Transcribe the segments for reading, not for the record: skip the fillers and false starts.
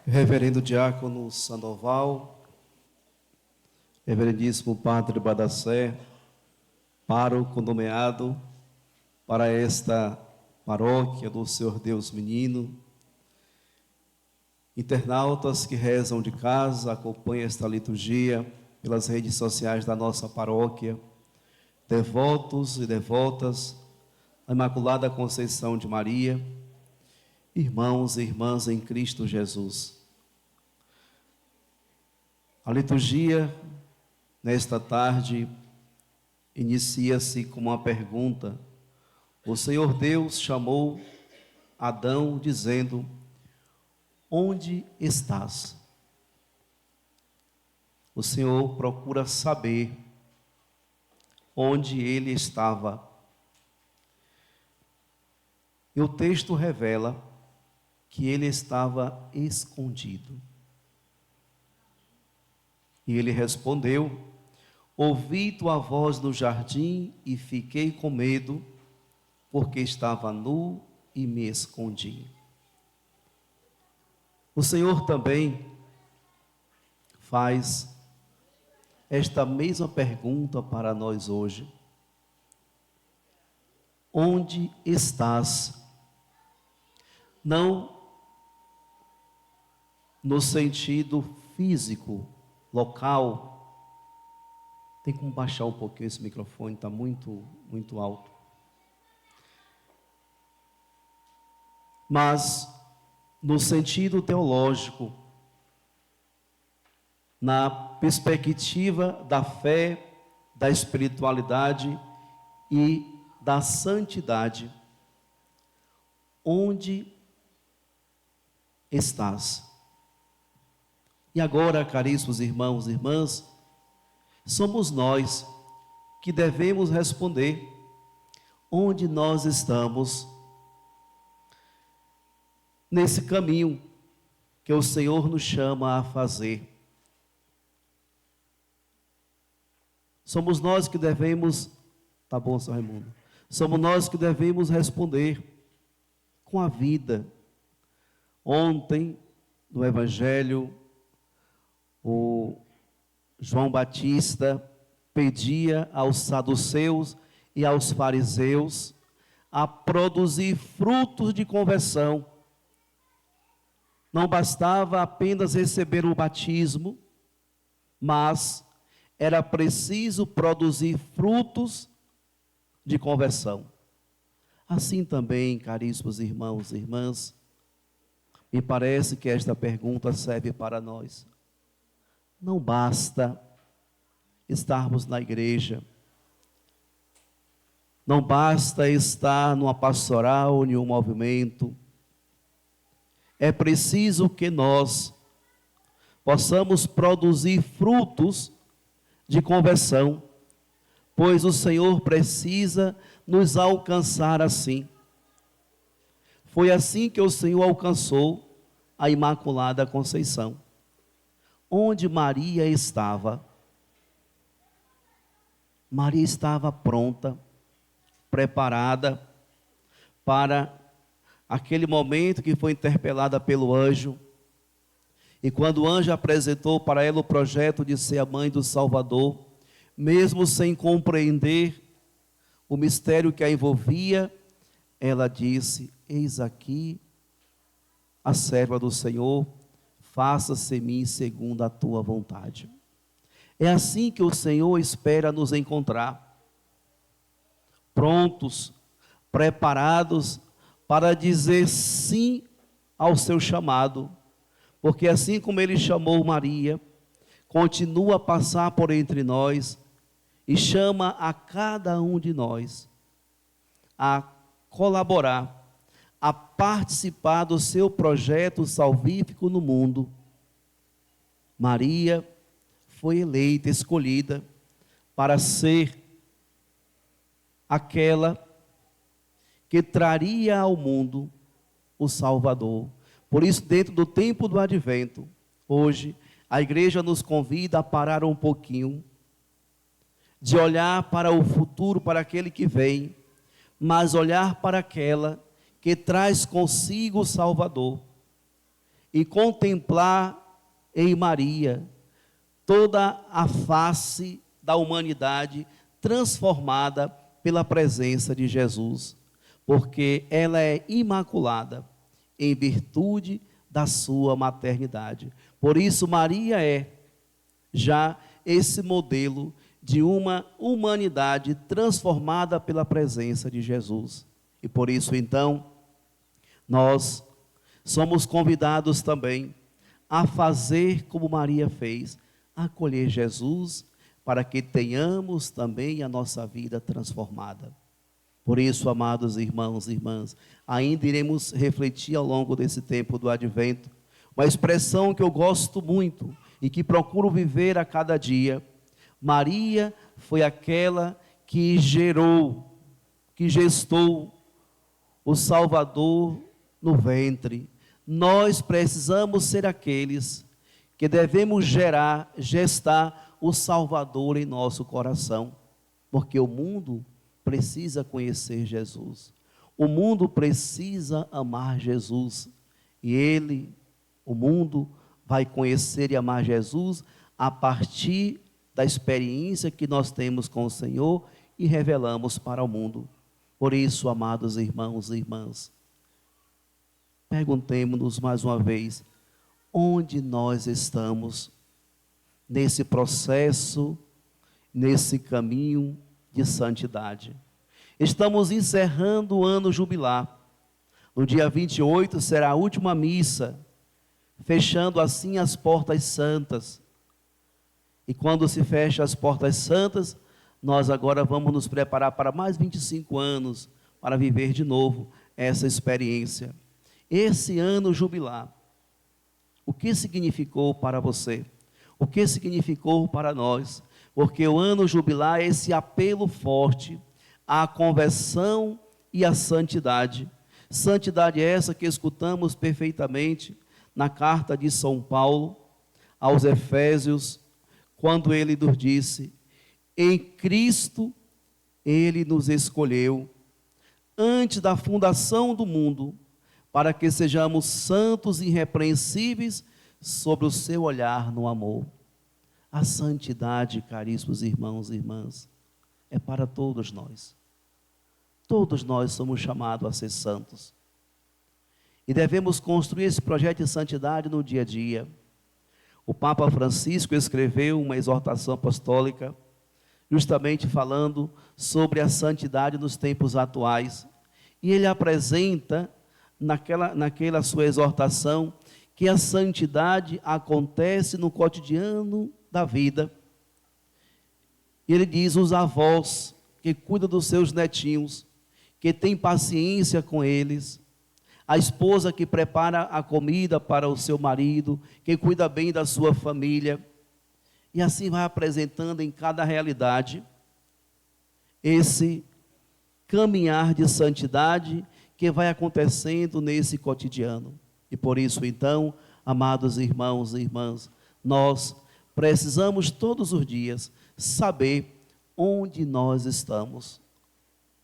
Reverendo Diácono Sandoval, Reverendíssimo Padre Badacé, pároco nomeado para esta paróquia do Senhor Deus Menino, internautas que rezam de casa, acompanham esta liturgia pelas redes sociais da nossa paróquia, devotos e devotas à Imaculada Conceição de Maria, irmãos e irmãs em Cristo Jesus. A liturgia, nesta tarde, inicia-se com uma pergunta. O Senhor Deus chamou Adão dizendo: onde estás? O Senhor procura saber onde ele estava. E o texto revela que ele estava escondido. E ele respondeu: ouvi tua voz no jardim e fiquei com medo, porque estava nu e me escondi. O Senhor também faz esta mesma pergunta para nós hoje. Onde estás? Não no sentido físico, local. Tem como baixar um pouquinho esse microfone, está muito alto. Mas no sentido teológico, na perspectiva da fé, da espiritualidade e da santidade. Onde estás? E agora, caríssimos irmãos e irmãs, somos nós que devemos responder onde nós estamos nesse caminho que o Senhor nos chama a fazer. Somos nós que devemos, tá bom, São Raimundo? Somos nós que devemos responder com a vida. Ontem, no Evangelho, o João Batista pedia aos saduceus e aos fariseus a produzir frutos de conversão. Não bastava apenas receber o batismo, mas era preciso produzir frutos de conversão. Assim também, caríssimos irmãos e irmãs, me parece que esta pergunta serve para nós. Não basta estarmos na igreja, não basta estar numa pastoral, em um movimento. É preciso que nós possamos produzir frutos de conversão, pois o Senhor precisa nos alcançar assim. Foi assim que o Senhor alcançou a Imaculada Conceição. Onde Maria estava? Maria estava pronta, preparada para aquele momento que foi interpelada pelo anjo. E quando o anjo apresentou para ela o projeto de ser a mãe do Salvador, mesmo sem compreender o mistério que a envolvia, ela disse: eis aqui a serva do Senhor, faça-se em mim segundo a tua vontade. É assim que o Senhor espera nos encontrar, prontos, preparados para dizer sim ao seu chamado, porque assim como ele chamou Maria, continua a passar por entre nós e chama a cada um de nós a colaborar, a participar do seu projeto salvífico no mundo. Maria foi eleita, escolhida para ser aquela que traria ao mundo o Salvador. Por isso, dentro do tempo do Advento, hoje, a igreja nos convida a parar um pouquinho, de olhar para o futuro, para aquele que vem, mas olhar para aquela que traz consigo o Salvador. e contemplar em Maria toda a face da humanidade transformada pela presença de Jesus, porque ela é imaculada em virtude da sua maternidade. Por isso, Maria é já esse modelo de uma humanidade transformada pela presença de Jesus. E por isso, então, nós somos convidados também a fazer como Maria fez, acolher Jesus, para que tenhamos também a nossa vida transformada. Por isso, amados irmãos e irmãs, ainda iremos refletir ao longo desse tempo do Advento, uma expressão que eu gosto muito e que procuro viver a cada dia. Maria foi aquela que gestou o Salvador no ventre. Nós precisamos ser aqueles que devemos gestar o Salvador em nosso coração, porque o mundo precisa conhecer Jesus, o mundo precisa amar Jesus, e o mundo vai conhecer e amar Jesus a partir da experiência que nós temos com o Senhor e revelamos para o mundo. Por isso, amados irmãos e irmãs, perguntemos-nos mais uma vez, onde nós estamos nesse processo, nesse caminho de santidade? Estamos encerrando o ano jubilar. No dia 28 será a última missa, fechando assim as portas santas. E quando se fecha as portas santas, nós agora vamos nos preparar para mais 25 anos, para viver de novo essa experiência. Esse ano jubilar, o que significou para você? O que significou para nós? Porque o ano jubilar é esse apelo forte à conversão e à santidade. Santidade essa que escutamos perfeitamente na carta de São Paulo aos Efésios, quando ele nos disse: em Cristo ele nos escolheu antes da fundação do mundo, para que sejamos santos e irrepreensíveis sobre o seu olhar no amor. A santidade, caríssimos irmãos e irmãs, é para todos nós. Todos nós somos chamados a ser santos. E devemos construir esse projeto de santidade no dia a dia. O Papa Francisco escreveu uma exortação apostólica, justamente falando sobre a santidade nos tempos atuais. E ele apresenta, naquela sua exortação, que a santidade acontece no cotidiano da vida. E ele diz: os avós que cuidam dos seus netinhos, que têm paciência com eles, a esposa que prepara a comida para o seu marido, que cuida bem da sua família, e assim vai apresentando em cada realidade esse caminhar de santidade que vai acontecendo nesse cotidiano. E por isso, então, amados irmãos e irmãs, nós precisamos todos os dias saber onde nós estamos.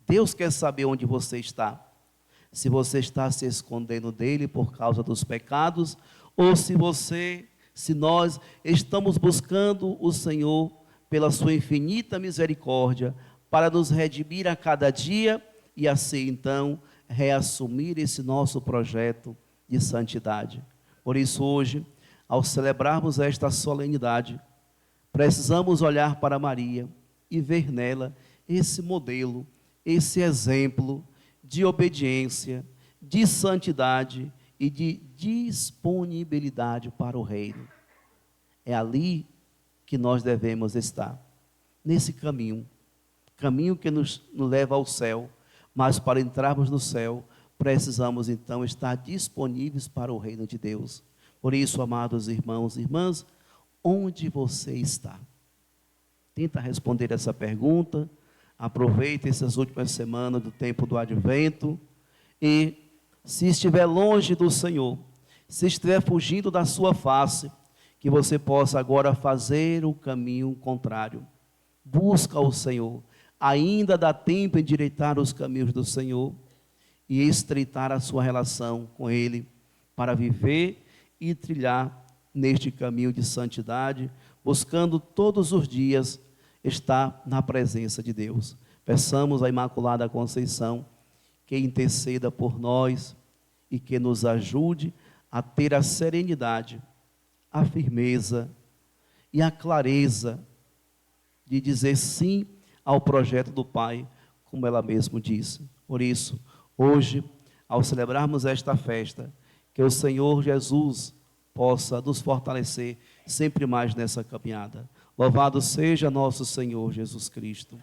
Deus quer saber onde você está. Se você está se escondendo dele por causa dos pecados, ou se nós estamos buscando o Senhor pela sua infinita misericórdia para nos redimir a cada dia e assim então reassumir esse nosso projeto de santidade. Por isso hoje, ao celebrarmos esta solenidade, precisamos olhar para Maria e ver nela esse modelo, esse exemplo de obediência, de santidade e de disponibilidade para o reino. É ali que nós devemos estar, nesse caminho que nos leva ao céu, mas para entrarmos no céu, precisamos então estar disponíveis para o reino de Deus. Por isso, amados irmãos e irmãs, onde você está? Tenta responder essa pergunta. Aproveite essas últimas semanas do tempo do Advento e, se estiver longe do Senhor, se estiver fugindo da sua face, que você possa agora fazer o caminho contrário. Busca o Senhor. Ainda dá tempo em endireitar os caminhos do Senhor e estreitar a sua relação com Ele, para viver e trilhar neste caminho de santidade, buscando todos os dias estar na presença de Deus. Peçamos à Imaculada Conceição que interceda por nós e que nos ajude a ter a serenidade, a firmeza e a clareza de dizer sim ao projeto do Pai, como ela mesma disse. Por isso, hoje, ao celebrarmos esta festa, que o Senhor Jesus possa nos fortalecer sempre mais nessa caminhada. Louvado seja nosso Senhor Jesus Cristo.